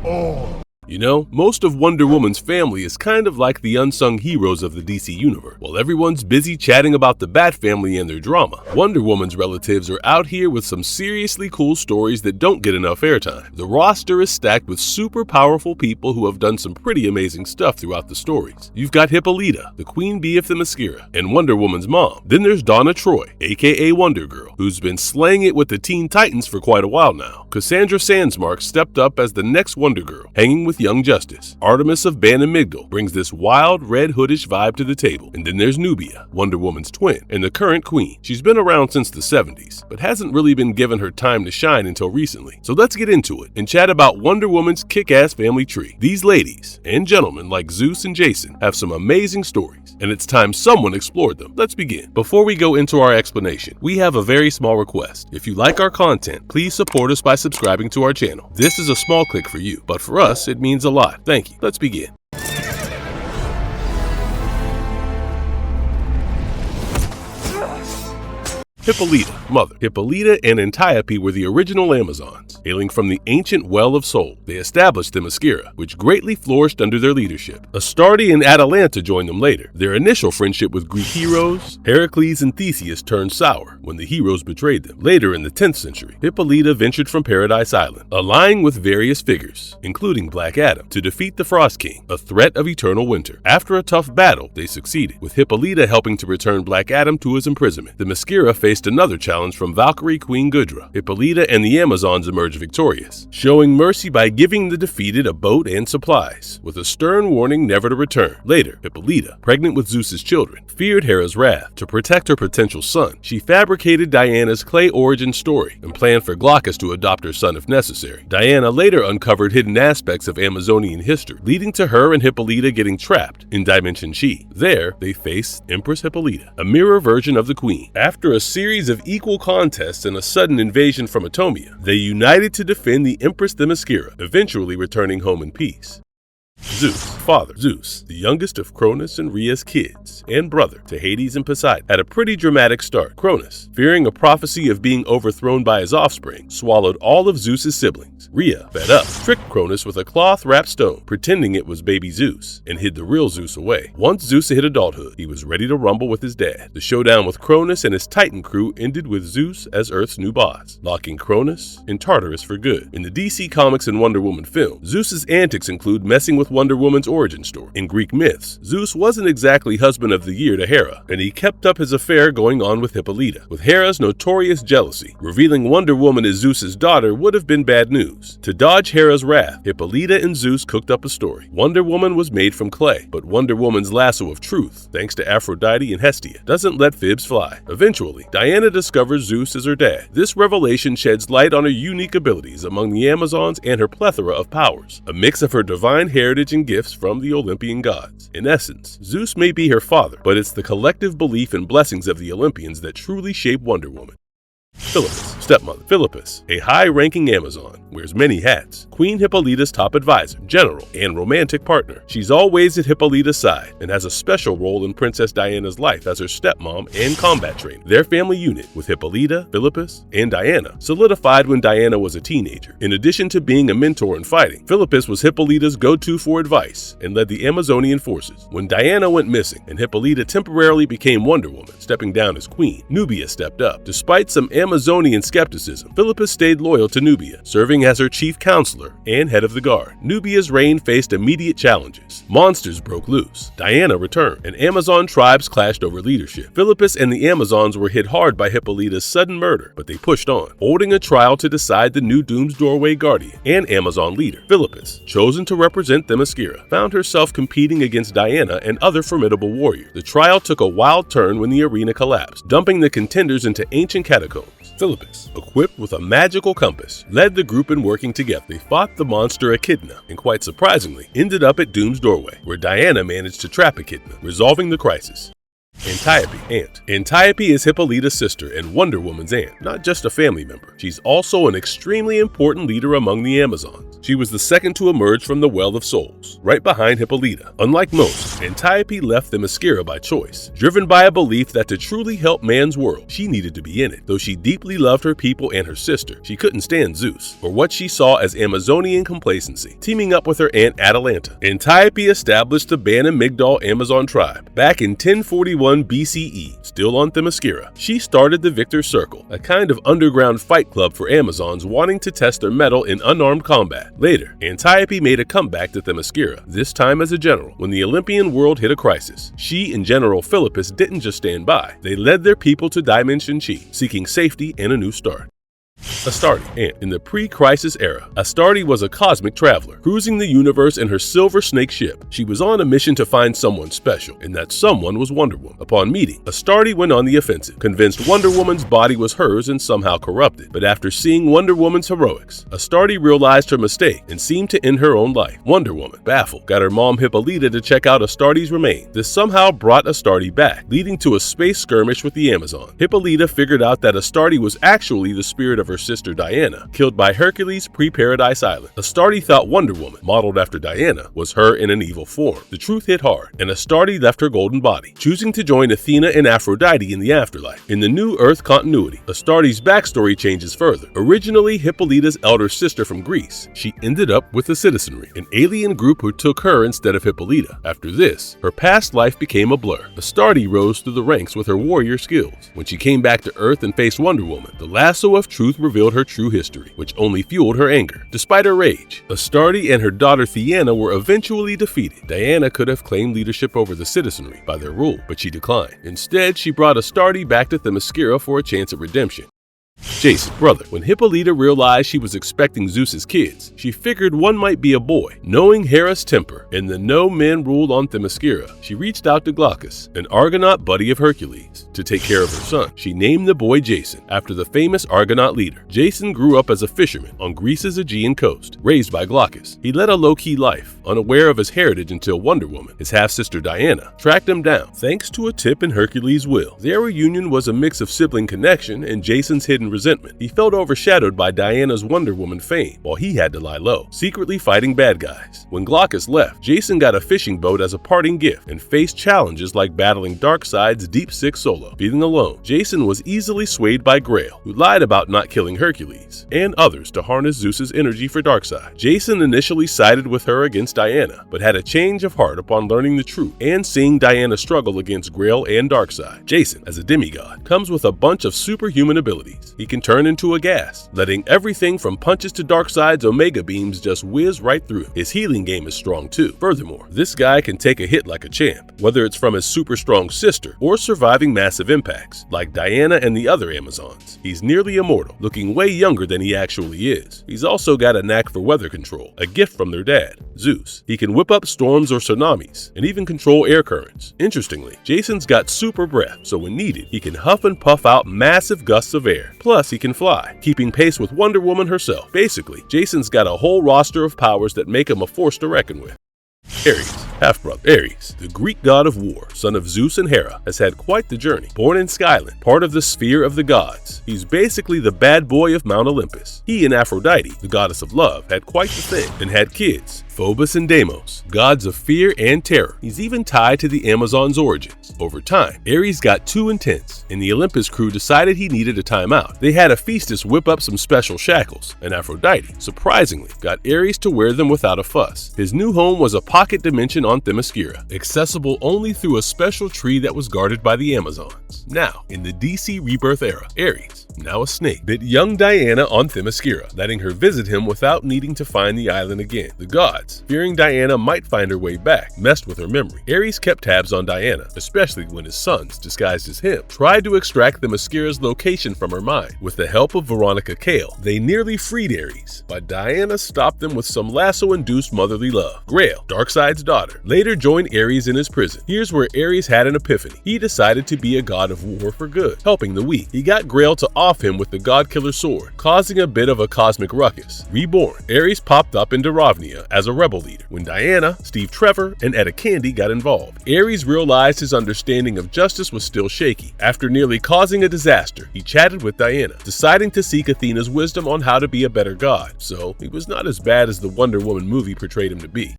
all. You know, most of Wonder Woman's family is kind of like the unsung heroes of the DC Universe. While everyone's busy chatting about the Bat family and their drama, Wonder Woman's relatives are out here with some seriously cool stories that don't get enough airtime. The roster is stacked with super powerful people who have done some pretty amazing stuff throughout the stories. You've got Hippolyta, the queen bee of Themyscira, and Wonder Woman's mom. Then there's Donna Troy, aka Wonder Girl, who's been slaying it with the Teen Titans for quite a while now. Cassandra Sandsmark stepped up as the next Wonder Girl, hanging with Young Justice. Artemis of Ban Migdal brings this wild, red hoodish vibe to the table. And then there's Nubia, Wonder Woman's twin, and the current queen. She's been around since the 70s, but hasn't really been given her time to shine until recently. So let's get into it and chat about Wonder Woman's kick-ass family tree. These ladies and gentlemen like Zeus and Jason have some amazing stories, and it's time someone explored them. Let's begin. Before we go into our explanation, we have a very small request. If you like our content, please support us by subscribing to our channel. This is a small click for you, but for us, it means a lot. Thank you. Let's begin. Hippolyta, mother. Hippolyta and Antiope were the original Amazons, hailing from the ancient Well of Soul. They established Themyscira, which greatly flourished under their leadership. Astarte and Atalanta joined them later. Their initial friendship with Greek heroes, Heracles and Theseus, turned sour when the heroes betrayed them. Later in the 10th century, Hippolyta ventured from Paradise Island, allying with various figures, including Black Adam, to defeat the Frost King, a threat of eternal winter. After a tough battle, they succeeded, with Hippolyta helping to return Black Adam to his imprisonment. Themyscira faced another challenge from Valkyrie Queen Gudra. Hippolyta and the Amazons emerged victorious, showing mercy by giving the defeated a boat and supplies, with a stern warning never to return. Later, Hippolyta, pregnant with Zeus's children, feared Hera's wrath. To protect her potential son, she fabricated Diana's clay origin story and planned for Glaucus to adopt her son if necessary. Diana later uncovered hidden aspects of Amazonian history, leading to her and Hippolyta getting trapped in Dimension Chi. There, they faced Empress Hippolyta, a mirror version of the queen. After a series of equal contests and a sudden invasion from Atomia, they united to defend the Empress Themyscira, eventually returning home in peace. Zeus, father. Zeus, the youngest of Cronus and Rhea's kids, and brother to Hades and Poseidon, had a pretty dramatic start. Cronus, fearing a prophecy of being overthrown by his offspring, swallowed all of Zeus's siblings. Rhea, fed up, tricked Cronus with a cloth-wrapped stone, pretending it was baby Zeus, and hid the real Zeus away. Once Zeus hit adulthood, he was ready to rumble with his dad. The showdown with Cronus and his Titan crew ended with Zeus as Earth's new boss, locking Cronus in Tartarus for good. In the DC Comics and Wonder Woman film, Zeus's antics include messing with Wonder Woman's origin story. In Greek myths, Zeus wasn't exactly husband of the year to Hera, and he kept up his affair going on with Hippolyta. With Hera's notorious jealousy, revealing Wonder Woman as Zeus's daughter would have been bad news. To dodge Hera's wrath, Hippolyta and Zeus cooked up a story. Wonder Woman was made from clay, but Wonder Woman's lasso of truth, thanks to Aphrodite and Hestia, doesn't let fibs fly. Eventually, Diana discovers Zeus as her dad. This revelation sheds light on her unique abilities among the Amazons and her plethora of powers, a mix of her divine heritage and gifts from the Olympian gods. In essence, Zeus may be her father, but it's the collective belief and blessings of the Olympians that truly shape Wonder Woman. Philippus, stepmother. Philippus, a high-ranking Amazon, wears many hats. Queen Hippolyta's top advisor, general, and romantic partner. She's always at Hippolyta's side and has a special role in Princess Diana's life as her stepmom and combat trainer. Their family unit, with Hippolyta, Philippus, and Diana, solidified when Diana was a teenager. In addition to being a mentor in fighting, Philippus was Hippolyta's go-to for advice and led the Amazonian forces. When Diana went missing and Hippolyta temporarily became Wonder Woman, stepping down as queen, Nubia stepped up. Despite some Amazonian skepticism, Philippus stayed loyal to Nubia, serving as her chief counselor and head of the guard. Nubia's reign faced immediate challenges. Monsters broke loose, Diana returned, and Amazon tribes clashed over leadership. Philippus and the Amazons were hit hard by Hippolyta's sudden murder, but they pushed on, holding a trial to decide the new Doom's Doorway guardian and Amazon leader. Philippus, chosen to represent Themyscira, found herself competing against Diana and other formidable warriors. The trial took a wild turn when the arena collapsed, dumping the contenders into ancient catacombs. Philippus, equipped with a magical compass, led the group in working together. They fought the monster Echidna, and quite surprisingly, ended up at Doom's Doorway, where Diana managed to trap Echidna, resolving the crisis. Antiope, aunt. Antiope is Hippolyta's sister and Wonder Woman's aunt, not just a family member. She's also an extremely important leader among the Amazons. She was the second to emerge from the Well of Souls, right behind Hippolyta. Unlike most, Antiope left Themyscira by choice, driven by a belief that to truly help man's world, she needed to be in it. Though she deeply loved her people and her sister, she couldn't stand Zeus, or what she saw as Amazonian complacency. Teaming up with her aunt Atalanta, Antiope established the Ban and Migdol Amazon tribe. Back in 1041 BCE, still on Themyscira, she started the Victor's Circle, a kind of underground fight club for Amazons wanting to test their mettle in unarmed combat. Later, Antiope made a comeback to Themyscira, this time as a general. When the Olympian world hit a crisis, she and General Philippus didn't just stand by. They led their people to Dimension Chi, seeking safety and a new start. Astarte, aunt. In the pre-crisis era, Astarte was a cosmic traveler, cruising the universe in her silver snake ship. She was on a mission to find someone special, and that someone was Wonder Woman. Upon meeting, Astarte went on the offensive, convinced Wonder Woman's body was hers and somehow corrupted. But after seeing Wonder Woman's heroics, Astarte realized her mistake and seemed to end her own life. Wonder Woman, baffled, got her mom Hippolyta to check out Astarte's remains. This somehow brought Astarte back, leading to a space skirmish with the Amazon. Hippolyta figured out that Astarte was actually the spirit of her sister Diana, killed by Hercules pre-Paradise Island. Astarte thought Wonder Woman, modeled after Diana, was her in an evil form. The truth hit hard, and Astarte left her golden body, choosing to join Athena and Aphrodite in the afterlife. In the New Earth continuity, Astarte's backstory changes further. Originally Hippolyta's elder sister from Greece, she ended up with the Citizenry, an alien group who took her instead of Hippolyta. After this, her past life became a blur. Astarte rose through the ranks with her warrior skills. When she came back to Earth and faced Wonder Woman, the lasso of truth revealed her true history, which only fueled her anger. Despite her rage, Astarte and her daughter Theana were eventually defeated. Diana could have claimed leadership over the Citizenry by their rule, but she declined. Instead, she brought Astarte back to Themyscira for a chance at redemption. Jason, brother. When Hippolyta realized she was expecting Zeus's kids, she figured one might be a boy. Knowing Hera's temper and the no men rule on Themyscira, she reached out to Glaucus, an Argonaut buddy of Hercules, to take care of her son. She named the boy Jason, after the famous Argonaut leader. Jason grew up as a fisherman on Greece's Aegean coast, raised by Glaucus. He led a low-key life, unaware of his heritage until Wonder Woman, his half-sister Diana, tracked him down, thanks to a tip in Hercules' will. Their reunion was a mix of sibling connection and Jason's hidden resentment. He felt overshadowed by Diana's Wonder Woman fame, while he had to lie low, secretly fighting bad guys. When Glaucus left, Jason got a fishing boat as a parting gift and faced challenges like battling Darkseid's Deep Six solo. Feeling alone, Jason was easily swayed by Grail, who lied about not killing Hercules, and others to harness Zeus's energy for Darkseid. Jason initially sided with her against Diana, but had a change of heart upon learning the truth and seeing Diana struggle against Grail and Darkseid. Jason, as a demigod, comes with a bunch of superhuman abilities. He can turn into a gas, letting everything from punches to Darkseid's Omega beams just whiz right through. His healing game is strong too. Furthermore, this guy can take a hit like a champ, whether it's from his super strong sister or surviving massive impacts, like Diana and the other Amazons. He's nearly immortal, looking way younger than he actually is. He's also got a knack for weather control, a gift from their dad, Zeus. He can whip up storms or tsunamis, and even control air currents. Interestingly, Jason's got super breath, so when needed, he can huff and puff out massive gusts of air. Plus, he can fly, keeping pace with Wonder Woman herself. Basically, Jason's got a whole roster of powers that make him a force to reckon with. Ares, half-brother. Ares, the Greek god of war, son of Zeus and Hera, has had quite the journey. Born in Skyland, part of the sphere of the gods, he's basically the bad boy of Mount Olympus. He and Aphrodite, the goddess of love, had quite the thing and had kids, Phobos and Deimos, gods of fear and terror. He's even tied to the Amazon's origins. Over time, Ares got too intense, and the Olympus crew decided he needed a timeout. They had Hephaestus whip up some special shackles, and Aphrodite, surprisingly, got Ares to wear them without a fuss. His new home was a pocket dimension on Themyscira, accessible only through a special tree that was guarded by the Amazons. Now, in the DC Rebirth era, Ares, now a snake, bit young Diana on Themyscira, letting her visit him without needing to find the island again. The gods, fearing Diana might find her way back, messed with her memory. Ares kept tabs on Diana, especially when his sons, disguised as him, tried to extract Themyscira's location from her mind. With the help of Veronica Cale, they nearly freed Ares, but Diana stopped them with some lasso-induced motherly love. Grail, Darkseid's daughter, later joined Ares in his prison. Here's where Ares had an epiphany. He decided to be a god of war for good, helping the weak. He got Grail to off him with the God-Killer sword, causing a bit of a cosmic ruckus. Reborn, Ares popped up into Ravnia as a rebel leader when Diana, Steve Trevor, and Etta Candy got involved. Ares realized his understanding of justice was still shaky. After nearly causing a disaster, he chatted with Diana, deciding to seek Athena's wisdom on how to be a better god, so he was not as bad as the Wonder Woman movie portrayed him to be.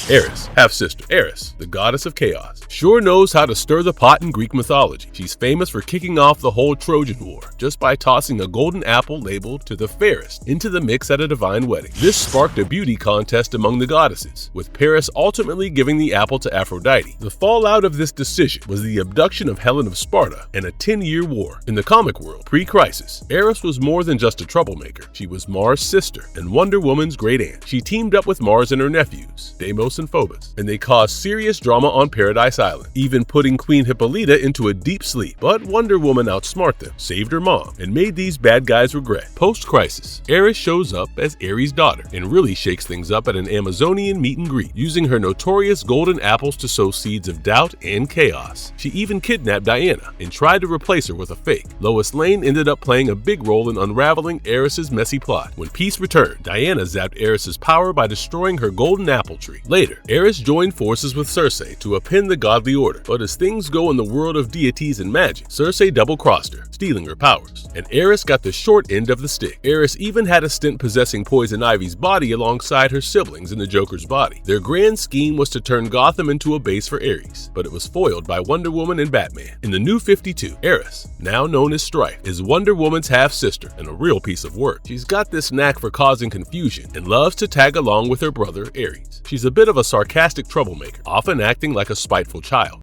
Eris, half-sister. Eris, the goddess of chaos, sure knows how to stir the pot in Greek mythology. She's famous for kicking off the whole Trojan War just by tossing a golden apple labeled to the fairest into the mix at a divine wedding. This sparked a beauty contest among the goddesses, with Paris ultimately giving the apple to Aphrodite. The fallout of this decision was the abduction of Helen of Sparta and a 10-year war. In the comic world, pre-crisis, Eris was more than just a troublemaker. She was Mars' sister and Wonder Woman's great aunt. She teamed up with Mars and her nephews, Deimos and Phobos, and they caused serious drama on Paradise Island, even putting Queen Hippolyta into a deep sleep. But Wonder Woman outsmarted them, saved her mom, and made these bad guys regret. Post-crisis, Eris shows up as Ares' daughter and really shakes things up at an Amazonian meet and greet, using her notorious golden apples to sow seeds of doubt and chaos. She even kidnapped Diana and tried to replace her with a fake. Lois Lane ended up playing a big role in unraveling Ares' messy plot. When peace returned, Diana zapped Ares' power by destroying her golden apple tree. Later, Ares joined forces with Circe to append the godly order, but as things go in the world of deities and magic, Circe double-crossed her, stealing her powers, and Ares got the short end of the stick. Ares even had a stint possessing Poison Ivy's body alongside her siblings in the Joker's body. Their grand scheme was to turn Gotham into a base for Ares, but it was foiled by Wonder Woman and Batman. In the New 52, Ares, now known as Strife, is Wonder Woman's half-sister and a real piece of work. She's got this knack for causing confusion and loves to tag along with her brother, Ares. She's a bit of a sarcastic troublemaker, often acting like a spiteful child.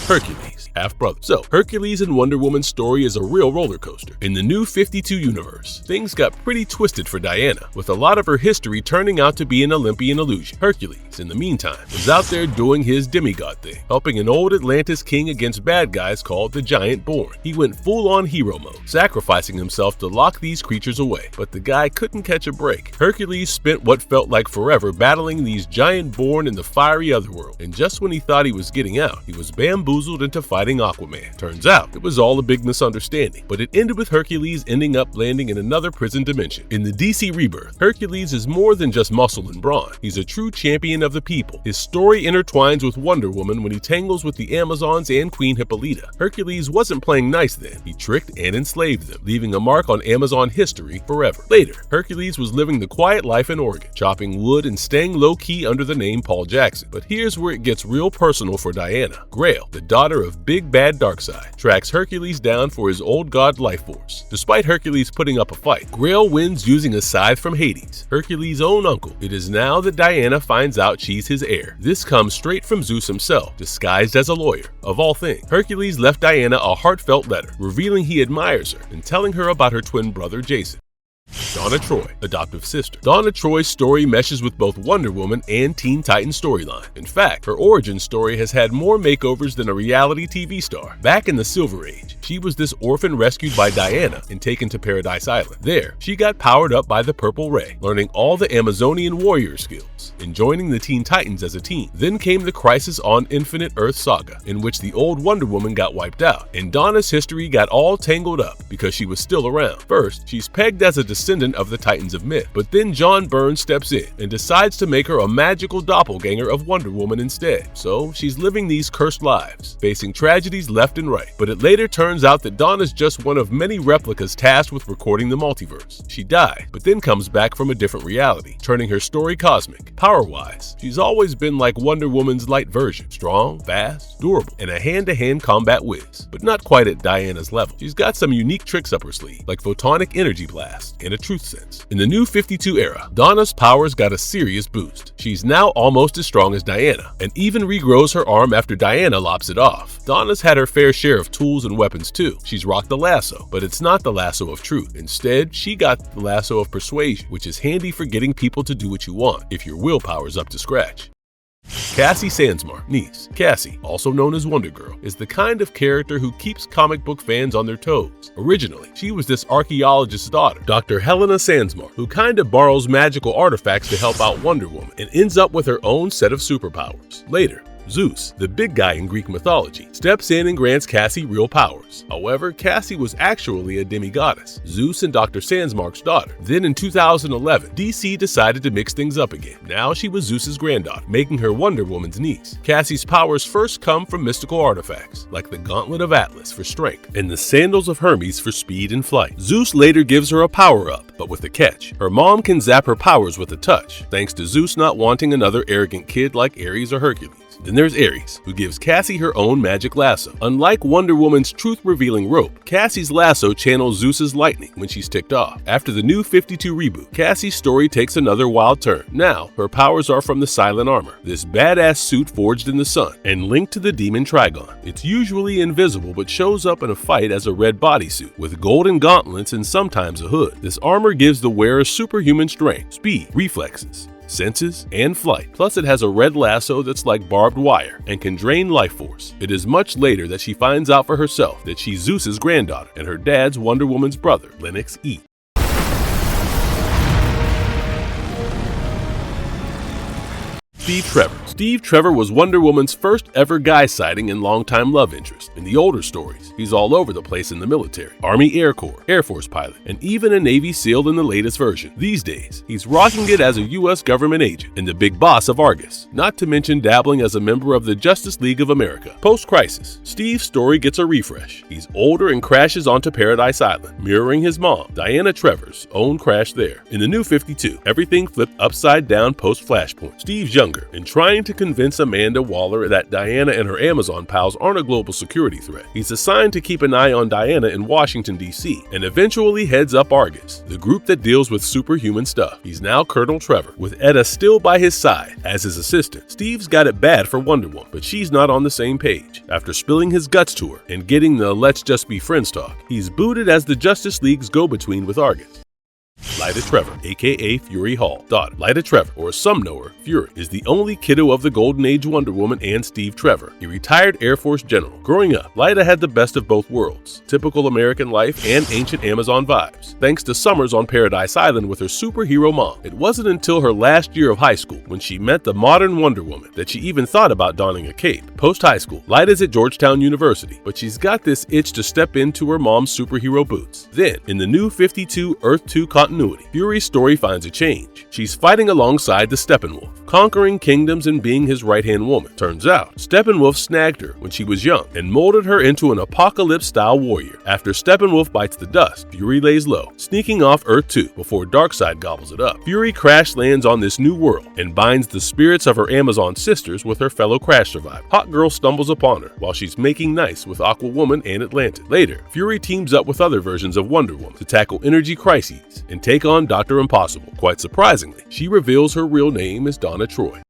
Hercules, half-brother. So, Hercules and Wonder Woman's story is a real roller coaster. In the New 52 universe, things got pretty twisted for Diana, with a lot of her history turning out to be an Olympian illusion. Hercules, in the meantime, was out there doing his demigod thing, helping an old Atlantis king against bad guys called the Giant-Born. He went full-on hero mode, sacrificing himself to lock these creatures away, but the guy couldn't catch a break. Hercules spent what felt like forever battling these Giant-Born in the fiery otherworld, and just when he thought he was getting out, he was bamboozled into fighting Aquaman. Turns out, it was all a big misunderstanding, but it ended with Hercules ending up landing in another prison dimension. In the DC Rebirth, Hercules is more than just muscle and brawn. He's a true champion of the people. His story intertwines with Wonder Woman when he tangles with the Amazons and Queen Hippolyta. Hercules wasn't playing nice then. He tricked and enslaved them, leaving a mark on Amazon history forever. Later, Hercules was living the quiet life in Oregon, chopping wood and staying low-key under the name Paul Jackson. But here's where it gets real personal for Diana. Grail, the daughter of Big Bad Darkseid, tracks Hercules down for his old god life force. Despite Hercules putting up a fight, Grail wins using a scythe from Hades, Hercules' own uncle. It is now that Diana finds out she's his heir. This comes straight from Zeus himself, disguised as a lawyer. Of all things, Hercules left Diana a heartfelt letter, revealing he admires her and telling her about her twin brother Jason. Donna Troy, adoptive sister. Donna Troy's story meshes with both Wonder Woman and Teen Titans storyline. In fact, her origin story has had more makeovers than a reality TV star. Back in the Silver Age, she was this orphan rescued by Diana and taken to Paradise Island. There, she got powered up by the Purple Ray, learning all the Amazonian warrior skills, and joining the Teen Titans as a team. Then came the Crisis on Infinite Earth saga, in which the old Wonder Woman got wiped out, and Donna's history got all tangled up because she was still around. First, she's pegged as a descendant of the Titans of myth, but then John Byrne steps in and decides to make her a magical doppelganger of Wonder Woman instead. So she's living these cursed lives, facing tragedies left and right. But it later turns out that Donna's just one of many replicas tasked with recording the multiverse. She died, but then comes back from a different reality, turning her story cosmic. Power-wise, she's always been like Wonder Woman's light version, strong, fast, durable, and a hand-to-hand combat whiz, but not quite at Diana's level. She's got some unique tricks up her sleeve, like photonic energy blast and a truth sense. In the New 52 era, Donna's powers got a serious boost. She's now almost as strong as Diana, and even regrows her arm after Diana lops it off. Donna's had her fair share of tools and weapons too. She's rocked the lasso, but it's not the lasso of truth. Instead, she got the lasso of persuasion, which is handy for getting people to do what you want if your willpower's up to scratch. Cassie Sandsmark, niece. Cassie, also known as Wonder Girl, is the kind of character who keeps comic book fans on their toes. Originally, she was this archaeologist's daughter, Dr. Helena Sandsmark, who kind of borrows magical artifacts to help out Wonder Woman and ends up with her own set of superpowers. Later, Zeus, the big guy in Greek mythology, steps in and grants Cassie real powers. However, Cassie was actually a demigoddess, Zeus and Dr. Sandsmark's daughter. Then in 2011, DC decided to mix things up again. Now she was Zeus's granddaughter, making her Wonder Woman's niece. Cassie's powers first come from mystical artifacts, like the Gauntlet of Atlas for strength and the Sandals of Hermes for speed and flight. Zeus later gives her a power-up, but with a catch. Her mom can zap her powers with a touch, thanks to Zeus not wanting another arrogant kid like Ares or Hercules. Then there's Ares, who gives Cassie her own magic lasso. Unlike Wonder Woman's truth-revealing rope, Cassie's lasso channels Zeus's lightning when she's ticked off. After the New 52 reboot, Cassie's story takes another wild turn. Now, her powers are from the Silent Armor, this badass suit forged in the sun, and linked to the demon Trigon. It's usually invisible but shows up in a fight as a red bodysuit, with golden gauntlets and sometimes a hood. This armor gives the wearer superhuman strength, speed, reflexes, senses, and flight. Plus it has a red lasso that's like barbed wire and can drain life force. It is much later that she finds out for herself that she's Zeus's granddaughter and her dad's Wonder Woman's brother, Lennox E. Steve Trevor. Steve Trevor was Wonder Woman's first ever guy sighting and longtime love interest. In the older stories, he's all over the place in the military, Army Air Corps, Air Force pilot, and even a Navy SEAL in the latest version. These days, he's rocking it as a U.S. government agent and the big boss of Argus, not to mention dabbling as a member of the Justice League of America. Post-crisis, Steve's story gets a refresh. He's older and crashes onto Paradise Island, mirroring his mom, Diana Trevor's own crash there. In the New 52, everything flipped upside down post-Flashpoint. Steve's younger and trying to convince Amanda Waller that Diana and her Amazon pals aren't a global security threat. He's assigned to keep an eye on Diana in Washington, D.C., and eventually heads up Argus, the group that deals with superhuman stuff. He's now Colonel Trevor, with Etta still by his side as his assistant. Steve's got it bad for Wonder Woman, but she's not on the same page. After spilling his guts to her and getting the let's just be friends talk, he's booted as the Justice League's go-between with Argus. Lyta Trevor, aka Fury Hall. Daughter. Lyta Trevor, or as some know her, Fury, is the only kiddo of the Golden Age Wonder Woman and Steve Trevor, a retired Air Force general. Growing up, Lyta had the best of both worlds, typical American life and ancient Amazon vibes, thanks to summers on Paradise Island with her superhero mom. It wasn't until her last year of high school, when she met the modern Wonder Woman, that she even thought about donning a cape. Post-high school, Lyta's at Georgetown University, but she's got this itch to step into her mom's superhero boots. Then, in the New 52 Earth 2 continuity, Fury's story finds a change. She's fighting alongside the Steppenwolf, conquering kingdoms and being his right-hand woman. Turns out, Steppenwolf snagged her when she was young and molded her into an apocalypse-style warrior. After Steppenwolf bites the dust, Fury lays low, sneaking off Earth 2 before Darkseid gobbles it up. Fury crash lands on this new world and binds the spirits of her Amazon sisters with her fellow crash survivor. Hawkgirl stumbles upon her while she's making nice with Aquawoman and Atlantis. Later, Fury teams up with other versions of Wonder Woman to tackle energy crises and take on Dr. Impossible. Quite surprisingly, she reveals her real name is Donna Troy.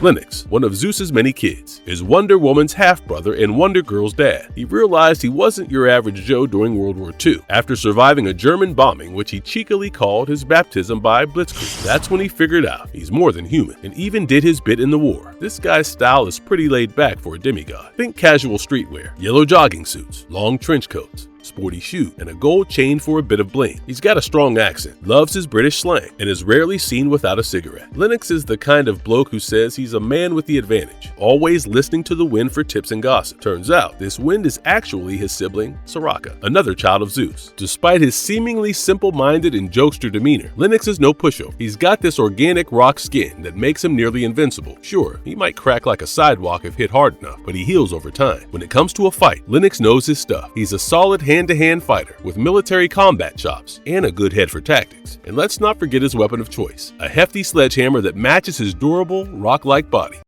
Lennox, one of Zeus's many kids, is Wonder Woman's half-brother and Wonder Girl's dad. He realized he wasn't your average Joe during World War II, after surviving a German bombing which he cheekily called his baptism by Blitzkrieg. That's when he figured out he's more than human, and even did his bit in the war. This guy's style is pretty laid back for a demigod. Think casual streetwear, yellow jogging suits, long trench coats, sporty shoe, and a gold chain for a bit of bling. He's got a strong accent, loves his British slang, and is rarely seen without a cigarette. Lennox is the kind of bloke who says he's a man with the advantage, always listening to the wind for tips and gossip. Turns out, this wind is actually his sibling, Soraka, another child of Zeus. Despite his seemingly simple-minded and jokester demeanor, Lennox is no pushover. He's got this organic rock skin that makes him nearly invincible. Sure, he might crack like a sidewalk if hit hard enough, but he heals over time. When it comes to a fight, Lennox knows his stuff. He's a solid hand-to-hand fighter with military combat chops and a good head for tactics. And let's not forget his weapon of choice, a hefty sledgehammer that matches his durable, rock-like body.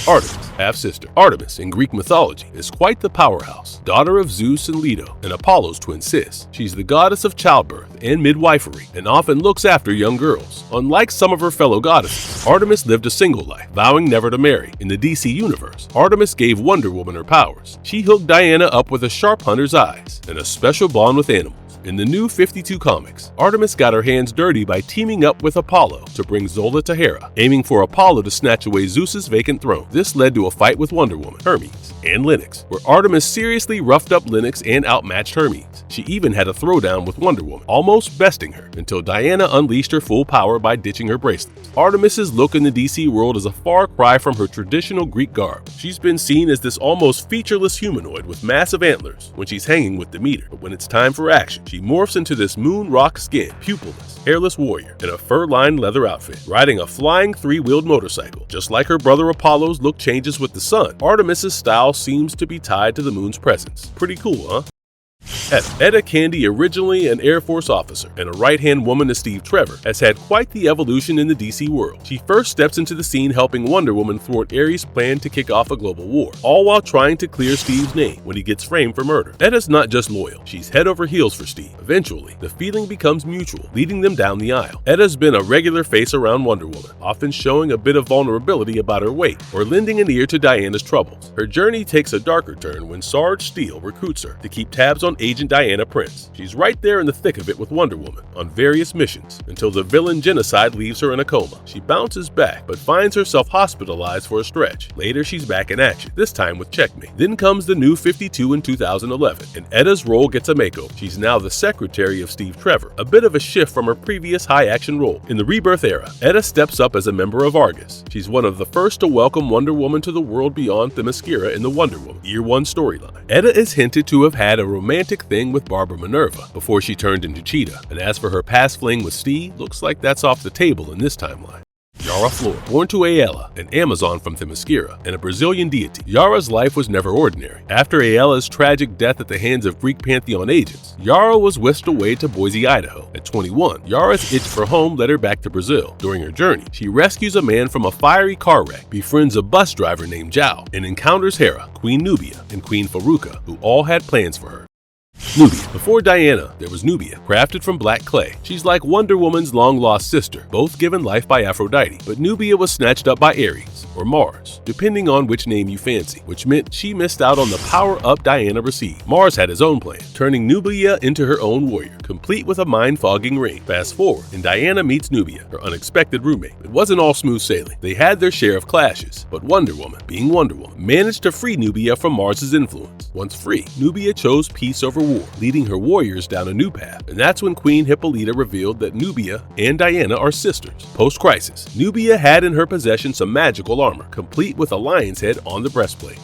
Artemis, half-sister. Artemis, in Greek mythology, is quite the powerhouse, daughter of Zeus and Leto, and Apollo's twin sis. She's the goddess of childbirth and midwifery, and often looks after young girls. Unlike some of her fellow goddesses, Artemis lived a single life, vowing never to marry. In the DC universe, Artemis gave Wonder Woman her powers. She hooked Diana up with a sharp hunter's eyes and a special bond with animals. In the New 52 comics, Artemis got her hands dirty by teaming up with Apollo to bring Zola to Hera, aiming for Apollo to snatch away Zeus's vacant throne. This led to a fight with Wonder Woman, Hermes, and Lennox, where Artemis seriously roughed up Lennox and outmatched Hermes. She even had a throwdown with Wonder Woman, almost besting her, until Diana unleashed her full power by ditching her bracelets. Artemis's look in the DC world is a far cry from her traditional Greek garb. She's been seen as this almost featureless humanoid with massive antlers when she's hanging with Demeter, but when it's time for action, she morphs into this moon rock skinned, pupilless, hairless warrior in a fur-lined leather outfit, riding a flying three-wheeled motorcycle. Just like her brother Apollo's look changes with the sun, Artemis's style seems to be tied to the moon's presence. Pretty cool, huh? Etta Candy, originally an Air Force officer and a right-hand woman to Steve Trevor, has had quite the evolution in the DC world. She first steps into the scene helping Wonder Woman thwart Ares' plan to kick off a global war, all while trying to clear Steve's name when he gets framed for murder. Etta's not just loyal, she's head over heels for Steve. Eventually, the feeling becomes mutual, leading them down the aisle. Etta's been a regular face around Wonder Woman, often showing a bit of vulnerability about her weight or lending an ear to Diana's troubles. Her journey takes a darker turn when Sarge Steele recruits her to keep tabs on Agent Diana Prince. She's right there in the thick of it with Wonder Woman on various missions until the villain Genocide leaves her in a coma. She bounces back but finds herself hospitalized for a stretch. Later, she's back in action, this time with Checkmate. Then comes the New 52 in 2011, and Etta's role gets a makeover. She's now the secretary of Steve Trevor, a bit of a shift from her previous high-action role. In the Rebirth era, Etta steps up as a member of Argus. She's one of the first to welcome Wonder Woman to the world beyond Themyscira in the Wonder Woman Year 1 storyline. Etta is hinted to have had a romantic thing with Barbara Minerva before she turned into Cheetah, and as for her past fling with Steve, looks like that's off the table in this timeline. Yara Flor, born to Ayala, an Amazon from Themyscira, and a Brazilian deity, Yara's life was never ordinary. After Ayala's tragic death at the hands of Greek Pantheon agents, Yara was whisked away to Boise, Idaho. At 21, Yara's itch for home led her back to Brazil. During her journey, she rescues a man from a fiery car wreck, befriends a bus driver named Zhao, and encounters Hera, Queen Nubia, and Queen Faruka, who all had plans for her. Nubia. Before Diana, there was Nubia, crafted from black clay. She's like Wonder Woman's long-lost sister, both given life by Aphrodite, but Nubia was snatched up by Ares, or Mars, depending on which name you fancy, which meant she missed out on the power-up Diana received. Mars had his own plan, turning Nubia into her own warrior, complete with a mind-fogging ring. Fast forward, and Diana meets Nubia, her unexpected roommate. It wasn't all smooth sailing. They had their share of clashes, but Wonder Woman, being Wonder Woman, managed to free Nubia from Mars's influence. Once free, Nubia chose peace over war, leading her warriors down a new path, and that's when Queen Hippolyta revealed that Nubia and Diana are sisters. Post-crisis, Nubia had in her possession some magical armor, complete with a lion's head on the breastplate.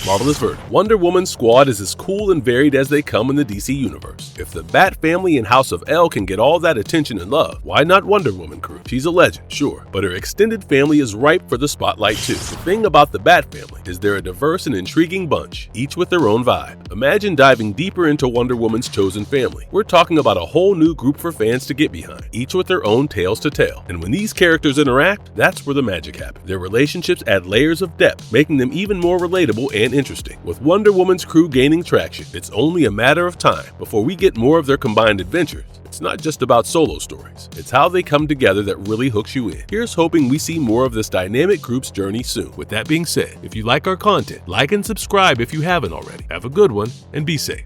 Marvelous verdict. Wonder Woman's squad is as cool and varied as they come in the DC universe. If the Bat family and House of L can get all that attention and love, why not Wonder Woman crew? She's a legend, sure, but her extended family is ripe for the spotlight too. The thing about the Bat family is they're a diverse and intriguing bunch, each with their own vibe. Imagine diving deeper into Wonder Woman's chosen family. We're talking about a whole new group for fans to get behind, each with their own tales to tell. And when these characters interact, that's where the magic happens. Their relationships add layers of depth, making them even more relatable and interesting. With Wonder Woman's crew gaining traction, it's only a matter of time before we get more of their combined adventures. It's not just about solo stories, it's how they come together that really hooks you in. Here's hoping we see more of this dynamic group's journey soon. With that being said, if you like our content, like and subscribe if you haven't already. Have a good one and be safe.